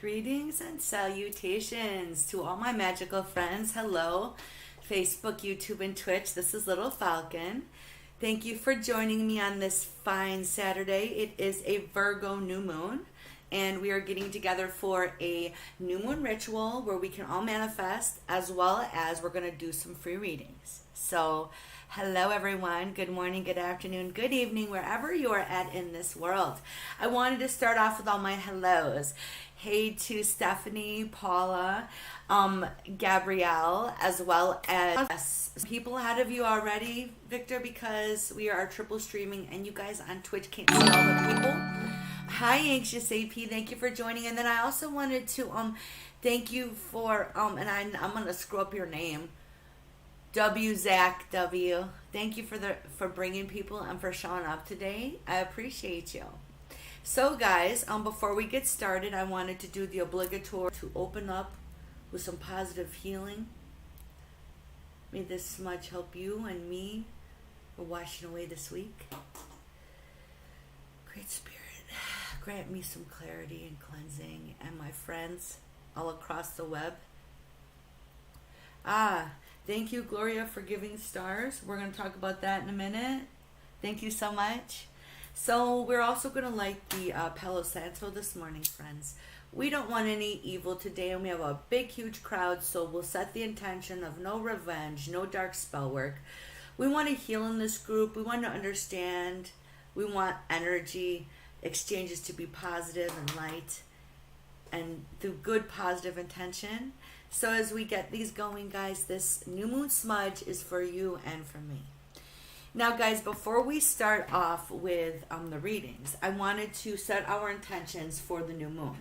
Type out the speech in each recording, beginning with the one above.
Greetings and salutations to all my magical friends. Hello, Facebook, YouTube, and Twitch. This is Little Falcon. Thank you for joining me on this fine Saturday. It is a Virgo new moon, and we are getting together for a new moon ritual where we can all manifest, as well as we're going to do some free readings. So, hello everyone. Good morning, good afternoon, good evening, wherever you are at in this world. I wanted to start off with all my hellos. Hey to Stephanie, Paula, Gabrielle, as well as people ahead of you already, Victor, because we are triple streaming and you guys on Twitch can't see all the people. Hi, Anxious AP, thank you for joining. And then I also wanted to thank you for and I'm gonna screw up your name. Zach W. Thank you for bringing people and for showing up today. I appreciate you. So guys, before we get started, I wanted to do the obligatory to open up with some positive healing. May this smudge help you and me for washing away this week. Great Spirit, grant me some clarity and cleansing, and my friends all across the web. Thank you, Gloria, for giving stars. We're going to talk about that in a minute. Thank you so much. So we're also going to light the Palo Santo this morning, friends. We don't want any evil today, and we have a big, huge crowd, so we'll set the intention of no revenge, no dark spell work. We want to heal in this group. We want to understand. We want energy exchanges to be positive and light and through good, positive intention. So as we get these going, guys, this new moon smudge is for you and for me. Now, guys, before we start off with the readings, I wanted to set our intentions for the new moon.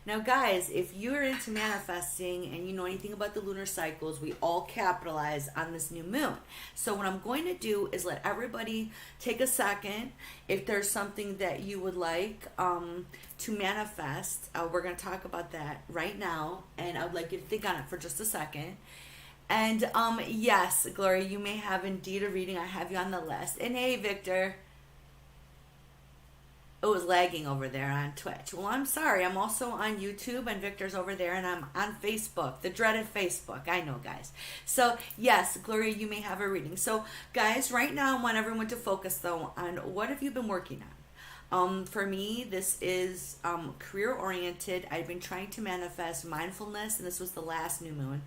Now, guys, if you're into manifesting and you know anything about the lunar cycles, we all capitalize on this new moon. So what I'm going to do is let everybody take a second. If there's something that you would like to manifest, we're going to talk about that right now, and I would like you to think on it for just a second. And yes, Gloria, you may have indeed a reading. I have you on the list. And hey, Victor, it was lagging over there on Twitch. Well, I'm sorry. I'm also on YouTube, and Victor's over there, and I'm on Facebook, the dreaded Facebook. I know, guys. So yes, Gloria, you may have a reading. So guys, right now I want everyone to focus though on what have you been working on. For me, this is career oriented. I've been trying to manifest mindfulness, and this was the last new moon,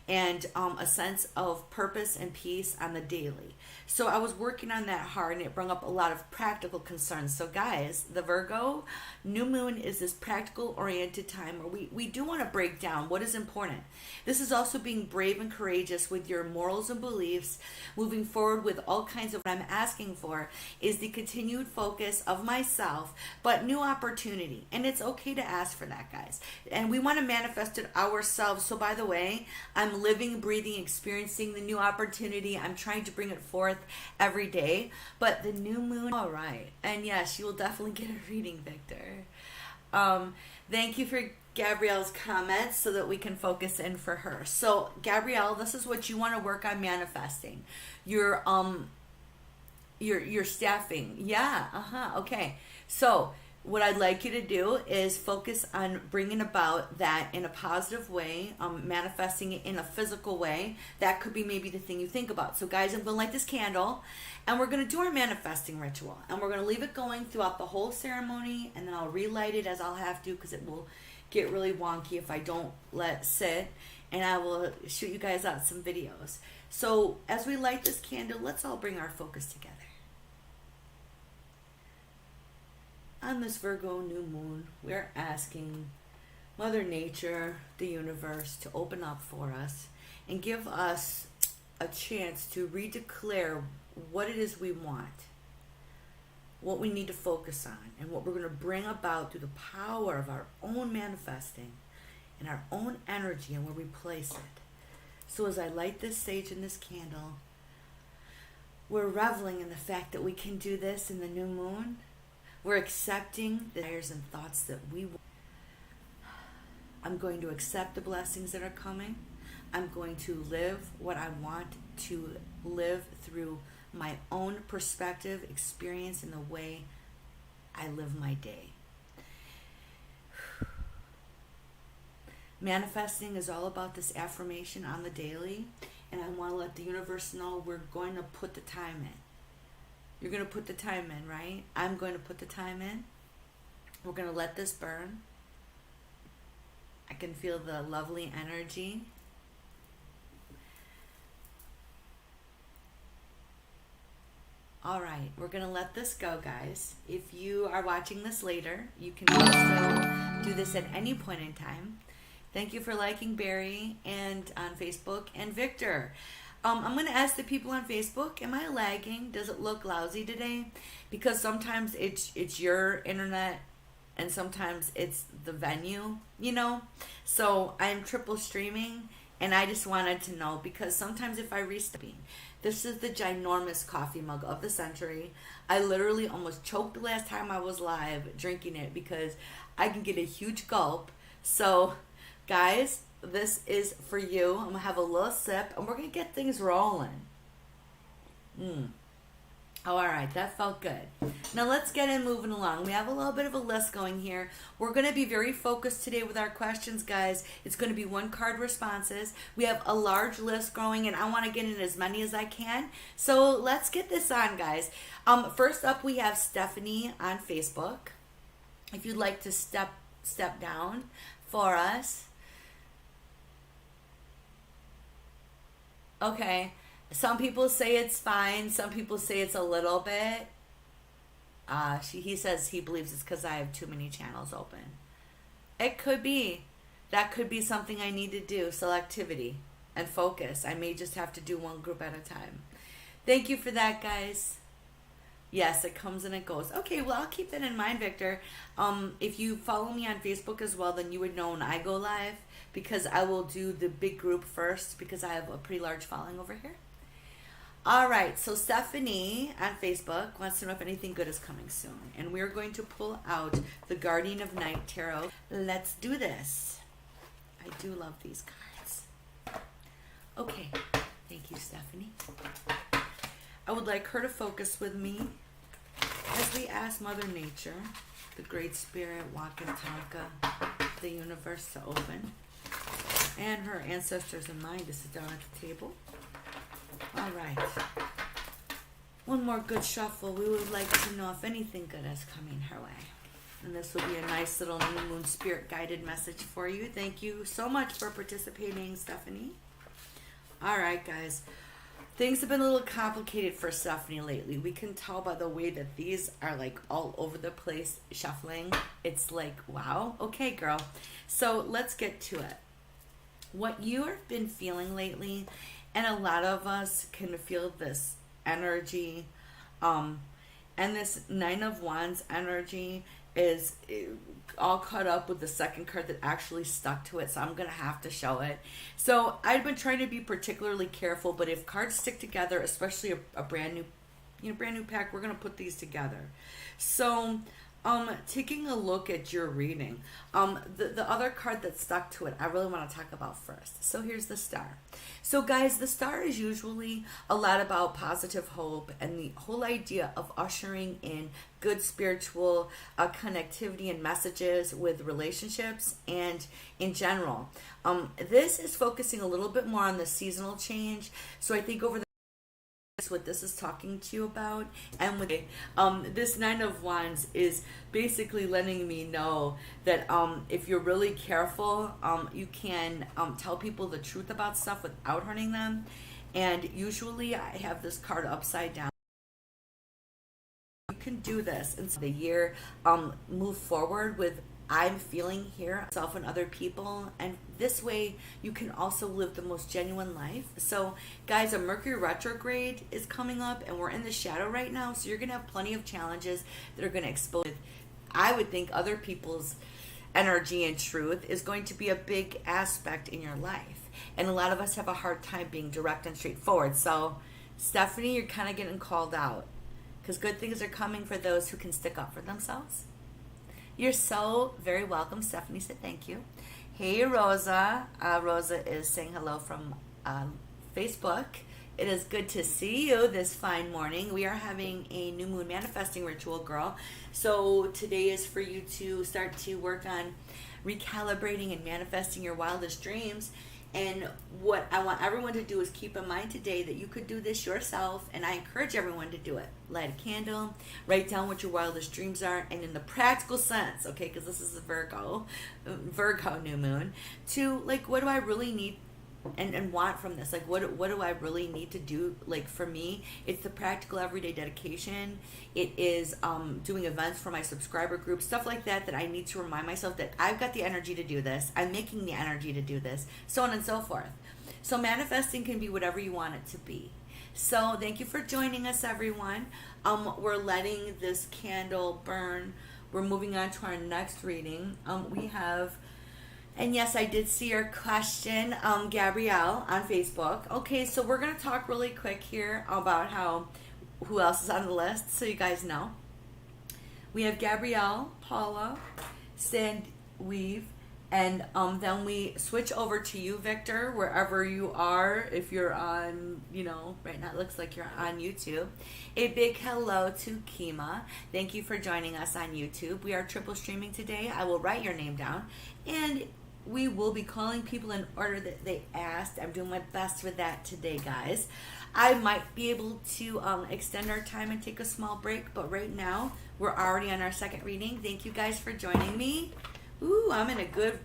and a sense of purpose and peace on the daily. So I was working on that hard, and it brought up a lot of practical concerns. So guys, the Virgo new moon is this practical oriented time where we do want to break down what is important. This is also being brave and courageous with your morals and beliefs, moving forward with all kinds of what I'm asking for is the continued focus of myself, but new opportunity. And it's okay to ask for that, guys. And we want to manifest it ourselves. So by the way, I'm living, breathing, experiencing the new opportunity. I'm trying to bring it forth every day. But the new moon, all right. And yes, you will definitely get a reading, Victor. Thank you for Gabrielle's comments so that we can focus in for her. So Gabrielle, this is what you want to work on manifesting. Your staffing. Yeah. Okay. So what I'd like you to do is focus on bringing about that in a positive way, manifesting it in a physical way. That could be maybe the thing you think about. So guys, I'm going to light this candle, and we're going to do our manifesting ritual, and we're going to leave it going throughout the whole ceremony, and then I'll relight it as I'll have to, because it will get really wonky if I don't let it sit, and I will shoot you guys out some videos. So as we light this candle, let's all bring our focus together. On this Virgo new moon, we're asking Mother Nature, the universe, to open up for us and give us a chance to redeclare what it is we want, what we need to focus on, and what we're going to bring about through the power of our own manifesting and our own energy and where we place it. So as I light this sage and this candle, we're reveling in the fact that we can do this in the new moon. We're accepting the desires and thoughts that we want. I'm going to accept the blessings that are coming. I'm going to live what I want to live through my own perspective, experience, in the way I live my day. Manifesting is all about this affirmation on the daily, and I want to let the universe know we're going to put the time in. You're going to put the time in, right? I'm going to put the time in. We're going to let this burn. I can feel the lovely energy. All right, we're going to let this go, guys. If you are watching this later, you can also do this at any point in time. Thank you for liking Barry and on Facebook and Victor. I'm going to ask the people on Facebook, am I lagging? Does it look lousy today? Because sometimes it's your internet and sometimes it's the venue, you know? So I'm triple streaming, and I just wanted to know, because sometimes if I restart, this is the ginormous coffee mug of the century. I literally almost choked the last time I was live drinking it because I can get a huge gulp. So, guys, this is for you. I'm going to have a little sip, and we're going to get things rolling. Oh, all right, that felt good. Now let's get in moving along. We have a little bit of a list going here. We're going to be very focused today with our questions, guys. It's going to be one card responses. We have a large list growing, and I want to get in as many as I can. So let's get this on, guys. First up, we have Stephanie on Facebook. If you'd like to step down for us. Okay. Some people say it's fine. Some people say it's a little bit. He says he believes it's because I have too many channels open. It could be. That could be something I need to do. Selectivity and focus. I may just have to do one group at a time. Thank you for that, guys. Yes, it comes and it goes. Okay, well, I'll keep that in mind, Victor. If you follow me on Facebook as well, then you would know when I go live, because I will do the big group first because I have a pretty large following over here. All right, so Stephanie on Facebook wants to know if anything good is coming soon. And we're going to pull out the Guardian of Night Tarot. Let's do this. I do love these cards. Okay, thank you, Stephanie. I would like her to focus with me as we ask Mother Nature, the Great Spirit, Wakantanka, the universe to open, and her ancestors in mind to sit down at the table. All right. One more good shuffle. We would like to know if anything good is coming her way. And this will be a nice little new moon spirit guided message for you. Thank you so much for participating, Stephanie. All right, guys. Things have been a little complicated for Stephanie lately. We can tell by the way that these are like all over the place shuffling. It's like, wow. Okay, girl. So let's get to it. What you have been feeling lately, and a lot of us can feel this energy, and this Nine of Wands energy is all caught up with the second card that actually stuck to it, so I'm going to have to show it. So I've been trying to be particularly careful, but if cards stick together, especially a brand new pack, we're going to put these together. So taking a look at your reading, the other card that stuck to it, I really want to talk about first. So here's the Star. So guys, the Star is usually a lot about positive hope and the whole idea of ushering in good spiritual connectivity and messages with relationships and in general. This is focusing a little bit more on the seasonal change. So I think over the what this is talking to you about, and with this Nine of Wands is basically letting me know that if you're really careful, you can tell people the truth about stuff without hurting them. And usually I have this card upside down. You can do this and the year move forward with I'm feeling here, myself and other people, and this way you can also live the most genuine life. So guys, a Mercury retrograde is coming up, and we're in the shadow right now, so you're gonna have plenty of challenges that are gonna expose, I would think, other people's energy and truth is going to be a big aspect in your life, and a lot of us have a hard time being direct and straightforward. So Stephanie, you're kind of getting called out because good things are coming for those who can stick up for themselves. You're so very welcome. Stephanie said thank you. Hey, Rosa. Rosa is saying hello from Facebook. It is good to see you this fine morning. We are having a new moon manifesting ritual, girl. So today is for you to start to work on recalibrating and manifesting your wildest dreams. And what I want everyone to do is keep in mind today that you could do this yourself, and I encourage everyone to do it. Light a candle, write down what your wildest dreams are, and in the practical sense, okay, because this is a Virgo new moon, to like, what do I really need and want from this? Like, what do I really need to do? Like, for me, it's the practical everyday dedication. It is doing events for my subscriber group, stuff like that, that I need to remind myself that I've got the energy to do this, I'm making the energy to do this, so on and so forth. So manifesting can be whatever you want it to be. So thank you for joining us, everyone. We're letting this candle burn. We're moving on to our next reading. We have, and yes, I did see your question, Gabrielle, on Facebook. Okay, so we're going to talk really quick here about who else is on the list, so you guys know. We have Gabrielle, Paula, Sandweave, and then we switch over to you, Victor, wherever you are. If you're on, right now it looks like you're on YouTube. A big hello to Kima. Thank you for joining us on YouTube. We are triple streaming today. I will write your name down, and we will be calling people in order that they asked. I'm doing my best with that today, guys. I might be able to extend our time and take a small break, but right now we're already on our second reading. Thank you guys for joining me. Ooh, I'm in a good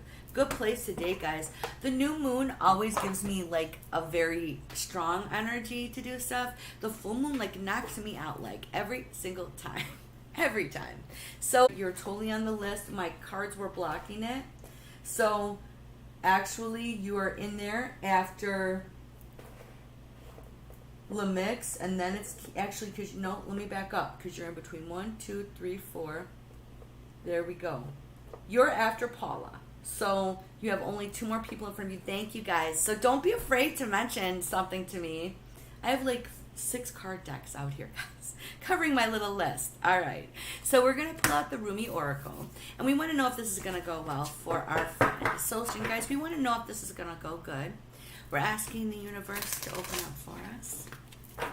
place today, guys. The new moon always gives me like a very strong energy to do stuff. The full moon like knocks me out like every single time. Every time. So you're totally on the list. My cards were blocking it. So actually you are in there after Lamix, and then it's actually, because let me back up, because you're in between 1, 2, 3, 4. There we go. You're after Paula. So you have only 2 more people in front of you. Thank you, guys. So don't be afraid to mention something to me. I have like 6 card decks out here, guys, covering my little list. All right. So we're going to pull out the Rumi Oracle, and we want to know if this is going to go well for our friend. So, guys, we want to know if this is going to go good. We're asking the universe to open up for us. Let's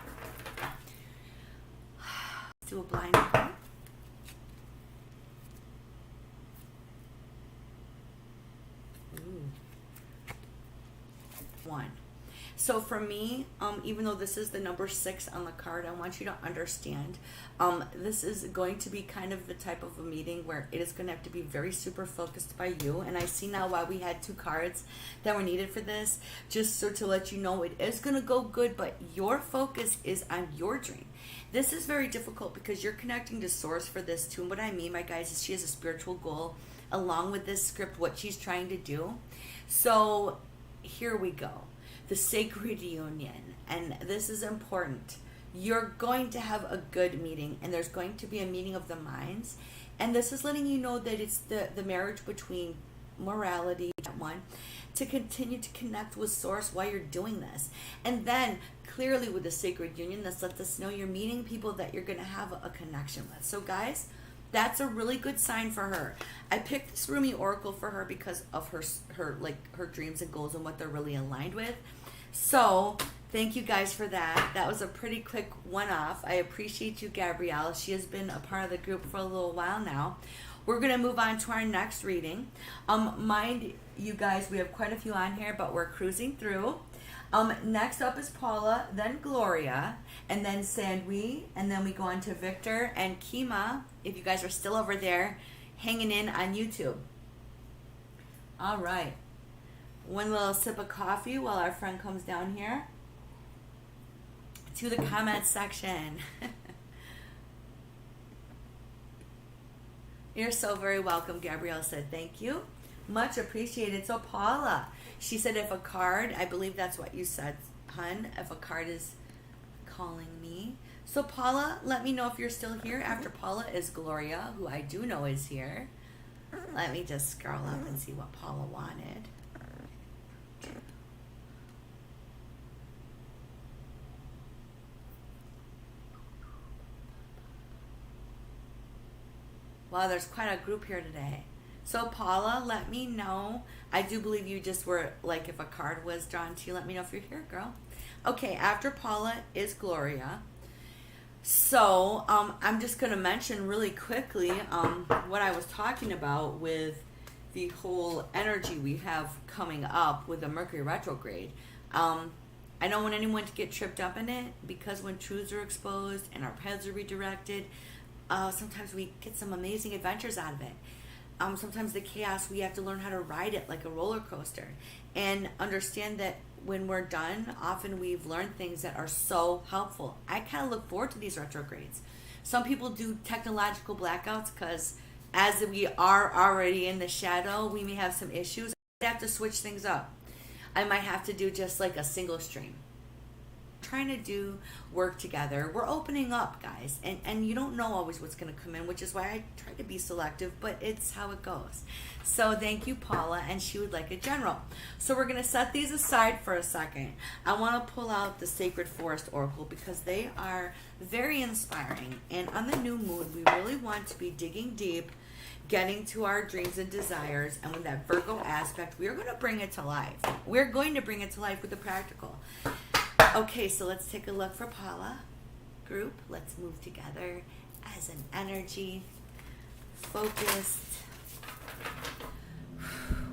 do a blind open. Ooh. 1. So for me, even though this is the number 6 on the card, I want you to understand this is going to be kind of the type of a meeting where it is going to have to be very super focused by you. And I see now why we had 2 cards that were needed for this, just so to let you know it is going to go good, but your focus is on your dream. This is very difficult because you're connecting to source for this too. And what I mean, my guys, is she has a spiritual goal along with this script, what she's trying to do. So here we go. The sacred union, and this is important. You're going to have a good meeting, and there's going to be a meeting of the minds, and this is letting you know that it's the marriage between morality, one, to continue to connect with source while you're doing this. And then clearly with the sacred union, this lets us know you're meeting people that you're going to have a connection with. So guys, that's a really good sign for her. I picked this Rumi Oracle for her because of her dreams and goals and what they're really aligned with. So thank you guys for that. That was a pretty quick one-off. I appreciate you, Gabrielle. She has been a part of the group for a little while now. We're going to move on to our next reading. Mind you guys, we have quite a few on here, but we're cruising through. Next up is Paula, then Gloria, and then Sandwi, and then we go on to Victor and Kima, if you guys are still over there hanging in on YouTube. All right. One little sip of coffee while our friend comes down here to the comments section. You're so very welcome, Gabrielle said. Thank you. Much appreciated. So Paula, she said if a card, I believe that's what you said, hun, if a card is calling me. So Paula, let me know if you're still here. After Paula is Gloria, who I do know is here. Let me just scroll up and see what Paula wanted. Wow, there's quite a group here today. So Paula, let me know. I do believe you just were like, if a card was drawn to you, let me know if you're here, girl. Okay, after Paula is Gloria. So I'm just going to mention really quickly what I was talking about with the whole energy we have coming up with the Mercury retrograde. I don't want anyone to get tripped up in it, because when truths are exposed and our paths are redirected, sometimes we get some amazing adventures out of it. Sometimes the chaos, we have to learn how to ride it like a roller coaster and understand that when we're done, often we've learned things that are so helpful. I kind of look forward to these retrogrades. Some people do technological blackouts because as we are already in the shadow, we may have some issues. I have to switch things up. I might have to do just like a single stream. Trying to do work together. We're opening up, guys, and you don't know always what's going to come in, which is why I try to be selective, but it's how it goes. So thank you, Paula, and she would like a general. So we're going to set these aside for a second. I want to pull out the Sacred Forest Oracle because they are very inspiring, and on the new moon we really want to be digging deep, getting to our dreams and desires, and with that Virgo aspect, we are going to bring it to life. We're going to bring it to life with the practical. Okay, so let's take a look for Paula. Group, let's move together as an energy, focused.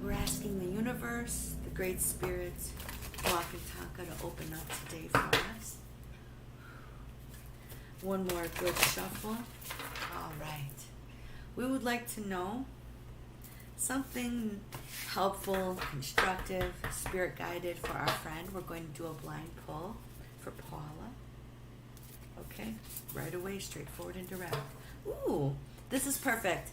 We're asking the universe, the great spirits, Walk and Taka to open up today for us. One more good shuffle. All right. We would like to know something helpful, constructive, spirit guided for our friend. We're going to do a blind pull for Paula. Okay, right away, straightforward and direct. Ooh, this is perfect.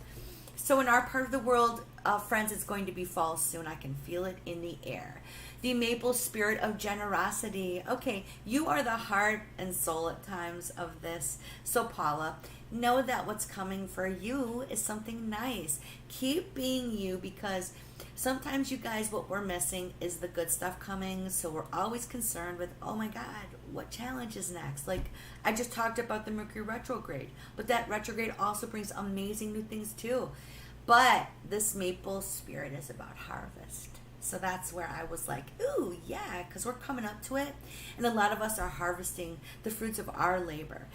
So in our part of the world, friends, it's going to be fall soon. I can feel it in the air. The maple spirit of generosity. Okay, you are the heart and soul at times of this. So Paula, know that what's coming for you is something nice. Keep being you, because sometimes, you guys, what we're missing is the good stuff coming. So we're always concerned with, oh my God, what challenge is next? Like I just talked about the Mercury retrograde, but that retrograde also brings amazing new things too. But this maple spirit is about harvest. So that's where I was like, ooh, yeah, because we're coming up to it. And a lot of us are harvesting the fruits of our labor.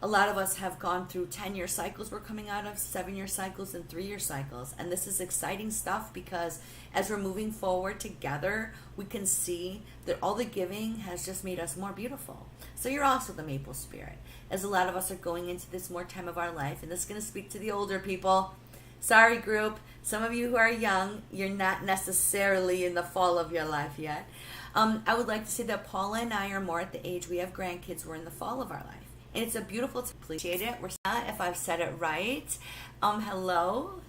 A lot of us have gone through 10-year cycles we're coming out of, 7-year cycles, and 3-year cycles. And this is exciting stuff because as we're moving forward together, we can see that all the giving has just made us more beautiful. So you're also the maple spirit. As a lot of us are going into this more time of our life, and this is going to speak to the older people. Sorry, group. Some of you who are young, you're not necessarily in the fall of your life yet. I would like to say that Paula and I are more at the age we have grandkids. We're in the fall of our life. And it's a beautiful to appreciate it. We're if I've said it right. Hello.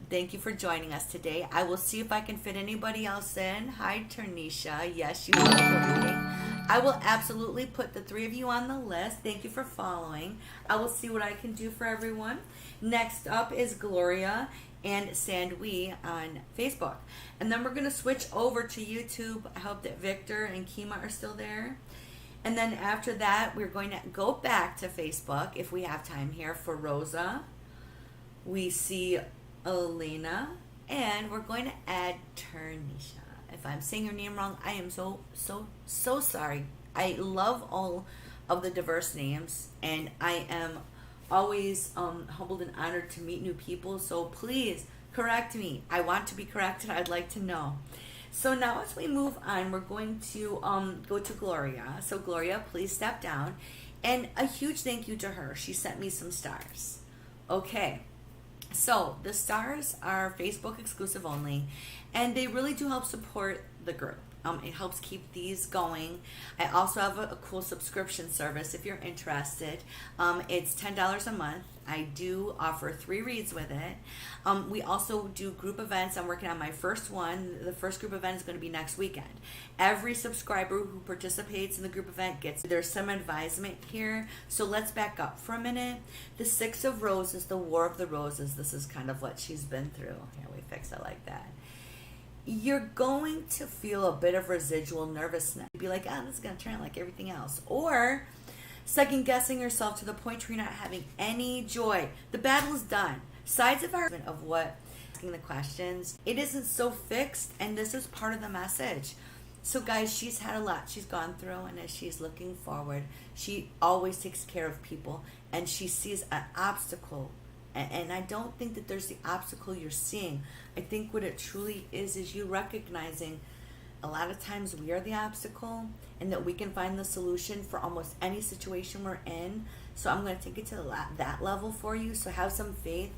Thank you for joining us today. I will see if I can fit anybody else in. Hi, Ternisha. Yes, you will be reading. I will absolutely put the 3 of you on the list. Thank you for following. I will see what I can do for everyone. Next up is Gloria and Sandwi on Facebook. And then we're going to switch over to YouTube. I hope that Victor and Kima are still there. And then after that, we're going to go back to Facebook if we have time here for Rosa. We see Elena. And we're going to add Ternisha. If I'm saying your name wrong, I am so sorry. I love all of the diverse names. And I am always humbled and honored to meet new people. So please correct me. I want to be corrected. I'd like to know. So now as we move on, we're going to go to Gloria. So Gloria, please step down. And a huge thank you to her. She sent me some stars. Okay. So the stars are Facebook exclusive only. And they really do help support the group. It helps keep these going. I also have a cool subscription service if you're interested. It's $10 a month. I do offer 3 reads with it. We also do group events. I'm working on my first one. The first group event is going to be next weekend. Every subscriber who participates in the group event gets, there's some advisement here. So let's back up for a minute. The 6 of Roses, the War of the Roses. This is kind of what she's been through. Here, we fix it like that. You're going to feel a bit of residual nervousness. You'd be like, oh, this is going to turn out like everything else. Or second guessing yourself to the point where you're not having any joy. The battle is done. Sides of our of what asking the questions, it isn't so fixed, and this is part of the message. So guys, she's had a lot she's gone through, and as she's looking forward, she always takes care of people, and she sees an obstacle And I don't think that there's the obstacle you're seeing. I think what it truly is you recognizing a lot of times we are the obstacle and that we can find the solution for almost any situation we're in. So I'm going to take it to that level for you. So have some faith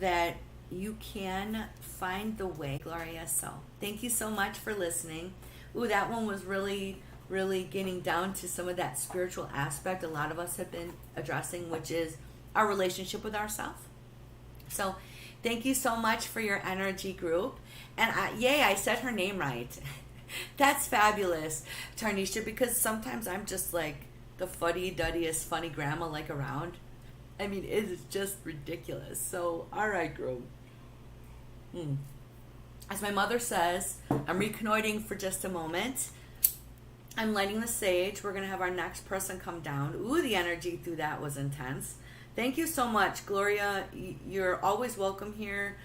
that you can find the way, Gloria. So thank you so much for listening. Ooh, that one was really getting down to some of that spiritual aspect a lot of us have been addressing, which is our relationship with ourselves. So thank you so much for your energy, group. And I said her name right. That's fabulous, Tarnisha, because sometimes I'm just like the fuddy-duddiest funny grandma like around. I mean, it is just ridiculous. So, all right, group. As my mother says, I'm reconnoitering for just a moment. I'm lighting the sage. We're going to have our next person come down. Ooh, the energy through that was intense. Thank you so much, Gloria. You're always welcome here.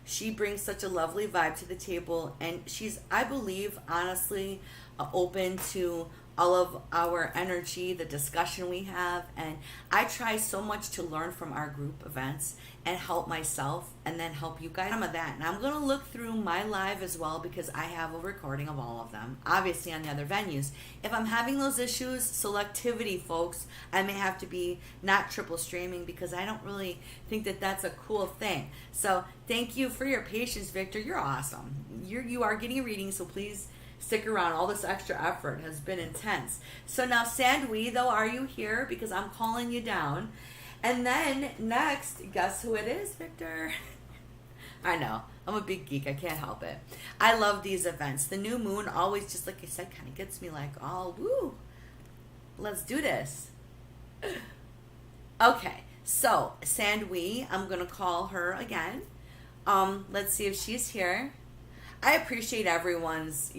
She brings such a lovely vibe to the table, and she's, I believe, honestly, open to all of our energy, the discussion we have, and I try so much to learn from our group events and help myself and then help you guys. Some of that, and I'm going to look through my live as well because I have a recording of all of them, obviously on the other venues. If I'm having those issues, selectivity, folks, I may have to be not triple streaming because I don't really think that that's a cool thing. So thank you for your patience, Victor. You're awesome. You are getting a reading, so please stick around. All this extra effort has been intense. So now, Sandwi, though, are you here? Because I'm calling you down. And then next, guess who it is, Victor? I know. I'm a big geek. I can't help it. I love these events. The new moon always, just like I said, kind of gets me like, oh, woo. Let's do this. Okay. So, Sandwi, I'm going to call her again. Let's see if she's here. I appreciate everyone's,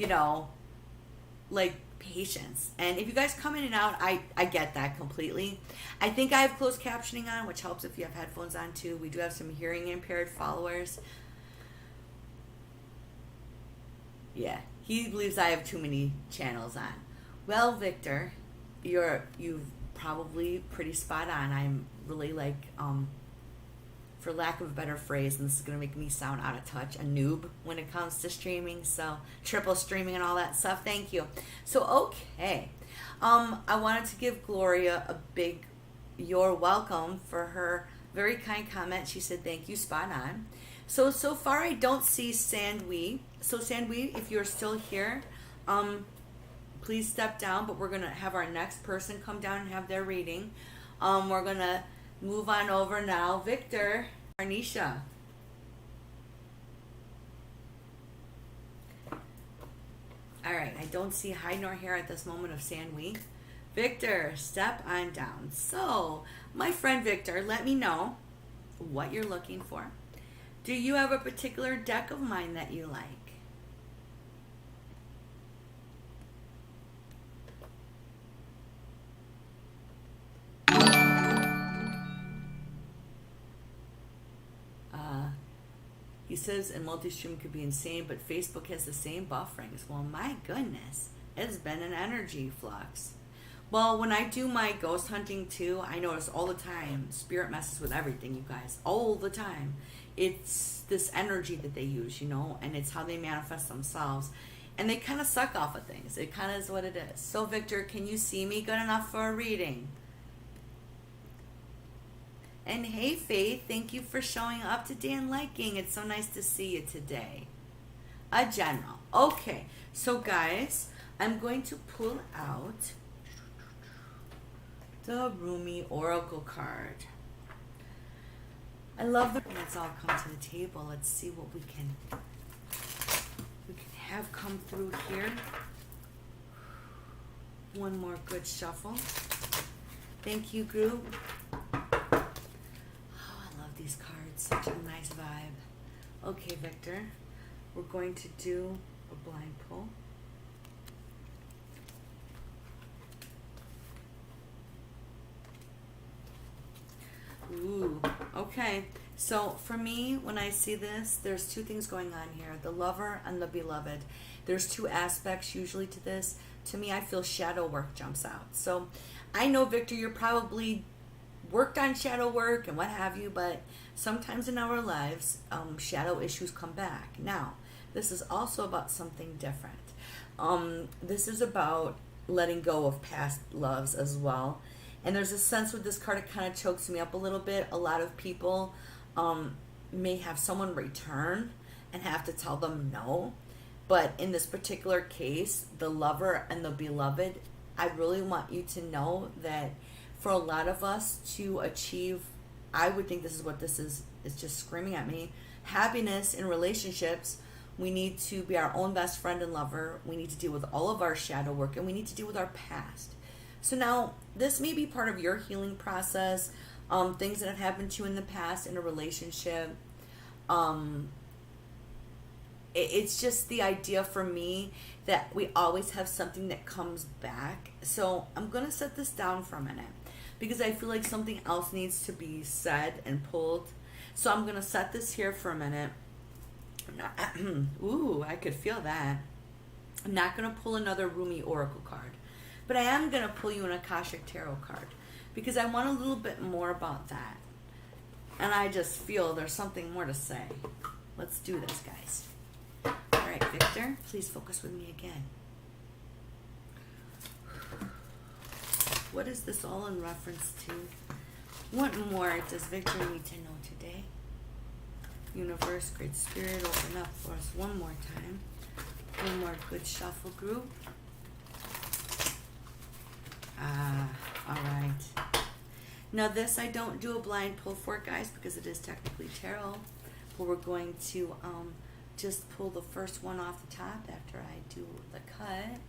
like, patience. And if you guys come in and out, I get that completely. I think I have closed captioning on, which helps if you have headphones on too. We do have some hearing impaired followers. Yeah, he believes I have too many channels on. Well, Victor, you've probably pretty spot on. I'm really like, for lack of a better phrase, and this is going to make me sound out of touch, a noob when it comes to streaming, so triple streaming and all that stuff. Thank you. So, okay. I wanted to give Gloria a big you're welcome for her very kind comment. She said, thank you, spot on. So far I don't see Sandwi. So Sandwi, if you're still here, please step down, but we're going to have our next person come down and have their reading. We're going to move on over now. Victor, Arnisha. All right, I don't see hide nor hair at this moment of Sandwi. Victor, step on down. So, my friend Victor, let me know what you're looking for. Do you have a particular deck of mine that you like? He says, and multi-stream could be insane, but Facebook has the same bufferings. Well, my goodness, it's been an energy flux. Well, when I do my ghost hunting too, I notice all the time, spirit messes with everything, you guys, all the time. It's this energy that they use, and it's how they manifest themselves. And they kind of suck off of things. It kind of is what it is. So, Victor, can you see me good enough for a reading? And hey, Faith, thank you for showing up today and liking. It's so nice to see you today. A general. Okay, so guys, I'm going to pull out the Rumi Oracle card. I love the... Let's all come to the table. Let's see what we can have come through here. One more good shuffle. Thank you, group. These cards, such a nice vibe. Okay, Victor, we're going to do a blind pull. Ooh, okay. So for me, when I see this, there's two things going on here. The lover and the beloved. There's two aspects usually to this. To me, I feel shadow work jumps out. So I know, Victor, you're probably worked on shadow work and what have you, but sometimes in our lives, shadow issues come back. Now, this is also about something different. This is about letting go of past loves as well. And there's a sense with this card, it kind of chokes me up a little bit. A lot of people may have someone return and have to tell them no. But in this particular case, the lover and the beloved, I really want you to know that for a lot of us to achieve, I would think this is what this is just screaming at me, happiness in relationships, we need to be our own best friend and lover. We need to deal with all of our shadow work, and we need to deal with our past. So now, this may be part of your healing process, things that have happened to you in the past in a relationship. It's just the idea for me that we always have something that comes back. So I'm going to set this down for a minute because I feel like something else needs to be said and pulled. So I'm going to set this here for a minute. Ooh, I could feel that. I'm not going to pull another Rumi Oracle card, but I am going to pull you an Akashic Tarot card because I want a little bit more about that. And I just feel there's something more to say. Let's do this, guys. All right, Victor, please focus with me again. What is this all in reference to? What more does Victor need to know today? Universe, Great Spirit, open up for us one more time. One more good shuffle group. All right. Now this I don't do a blind pull for, guys, because it is technically tarot. But we're going to just pull the first one off the top after I do the cut.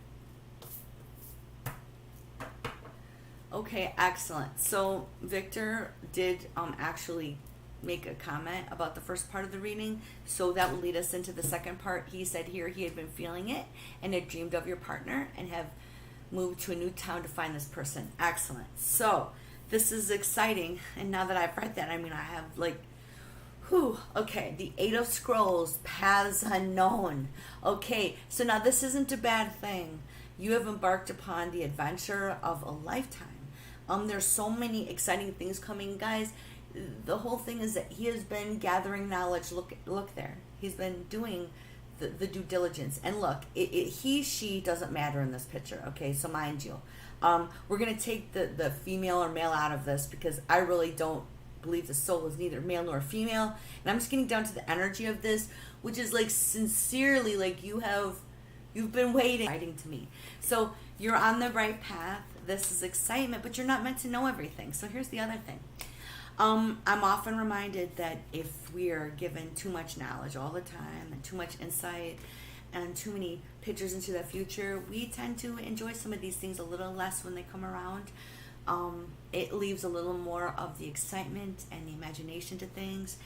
Okay, excellent. So Victor did actually make a comment about the first part of the reading, so that will lead us into the second part. He said here he had been feeling it and had dreamed of your partner and have moved to a new town to find this person. Excellent. So this is exciting, and now that I've read that, I mean, I have like, whew, okay, the Eight of Scrolls, paths unknown. Okay, so now this isn't a bad thing. You have embarked upon the adventure of a lifetime. There's so many exciting things coming, guys. The whole thing is that he has been gathering knowledge. Look there. He's been doing the due diligence. And look, she doesn't matter in this picture, okay? So mind you, we're going to take the female or male out of this because I really don't believe the soul is neither male nor female. And I'm just getting down to the energy of this, which is like sincerely, like you've been waiting to me. So you're on the right path. This is excitement, but you're not meant to know everything. So here's the other thing. I'm often reminded that if we are given too much knowledge all the time and too much insight and too many pictures into the future, we tend to enjoy some of these things a little less when they come around. It leaves a little more of the excitement and the imagination to things.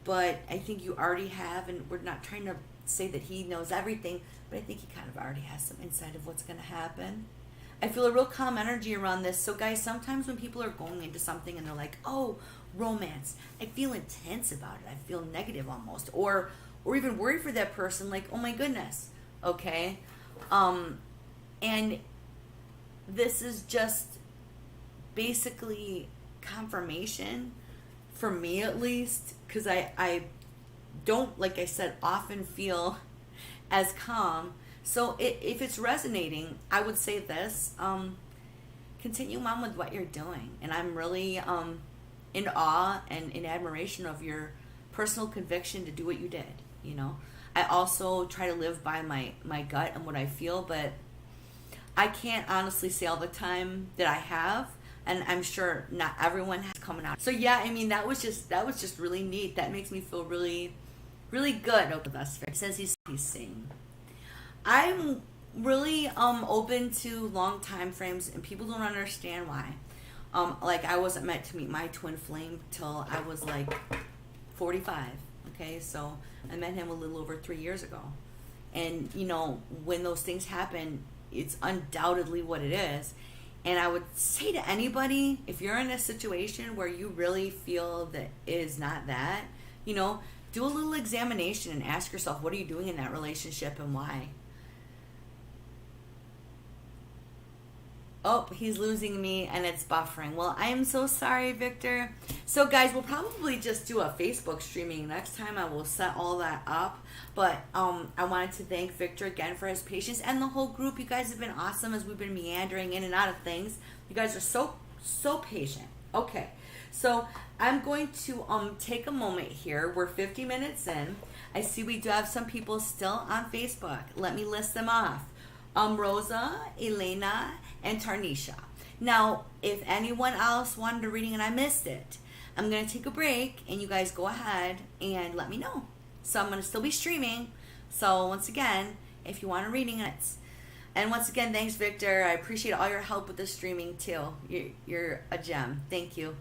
But I think you already have, and we're not trying to say that he knows everything, but I think he kind of already has some insight of what's going to happen. I feel a real calm energy around this. So guys, sometimes when people are going into something and they're like, oh, romance, I feel intense about it. I feel negative almost. Or even worried for that person, like, oh my goodness. Okay. And this is just basically confirmation, for me at least, because I don't, like I said, often feel as calm. So if it's resonating, I would say this, continue on with what you're doing. And I'm really in awe and in admiration of your personal conviction to do what you did, you know. I also try to live by my gut and what I feel, but I can't honestly say all the time that I have, and I'm sure not everyone has coming out. So yeah, I mean, that was just really neat. That makes me feel really, really good. Oh, that's fair. It says he's seeing. I'm really open to long time frames, and people don't understand why. Like, I wasn't meant to meet my twin flame till I was like 45. Okay, so I met him a little over 3 years ago. And you know, when those things happen, it's undoubtedly what it is. And I would say to anybody, if you're in a situation where you really feel that it is not that, you know, do a little examination and ask yourself, what are you doing in that relationship and why? Oh, he's losing me and it's buffering. Well, I am so sorry, Victor. So, guys, we'll probably just do a Facebook streaming next time. I will set all that up. But I wanted to thank Victor again for his patience and the whole group. You guys have been awesome as we've been meandering in and out of things. You guys are so patient. Okay, so I'm going to take a moment here. We're 50 minutes in. I see we do have some people still on Facebook. Let me list them off. Rosa, Elena, and Tarnisha. Now, if anyone else wanted a reading and I missed it, I'm going to take a break and you guys go ahead and let me know. So I'm going to still be streaming. So once again, if you want a reading, it's... And once again, thanks, Victor. I appreciate all your help with the streaming, too. You're a gem. Thank you.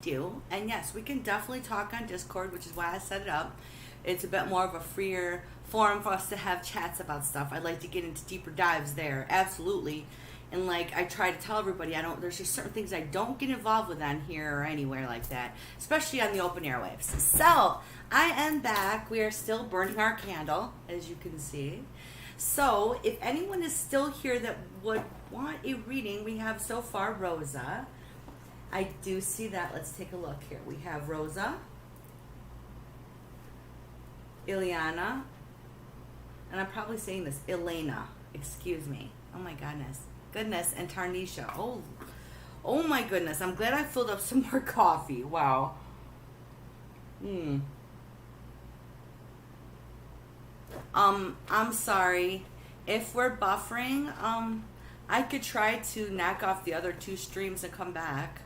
Do. And yes, we can definitely talk on Discord, which is why I set it up. It's a bit more of a freer forum for us to have chats about stuff. I'd like to get into deeper dives there, absolutely. And like I try to tell everybody, I don't. There's just certain things I don't get involved with on here or anywhere like that, especially on the open airwaves. So I am back. We are still burning our candle, as you can see. So if anyone is still here that would want a reading, we have so far Rosa. I do see that. Let's take a look here. We have Rosa, Ileana, and I'm probably saying this, Elena. Excuse me. Oh my goodness, and Tarnisha. Oh my goodness. I'm glad I filled up some more coffee. Wow. I'm sorry. If we're buffering, I could try to knock off the other two streams and come back.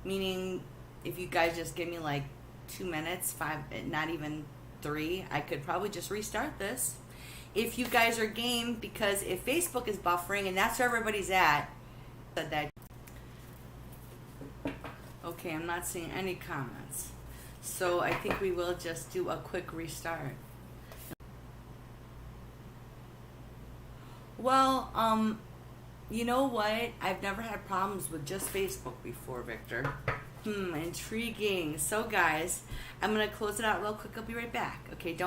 Meaning, if you guys just give me like 2 minutes, 5, not even 3, I could probably just restart this. If you guys are game, because if Facebook is buffering and that's where everybody's at, said that. Okay, I'm not seeing any comments. So I think we will just do a quick restart. Well, you know what? I've never had problems with just Facebook before, Victor. Intriguing. So, guys, I'm going to close it out real quick. I'll be right back. Okay, don't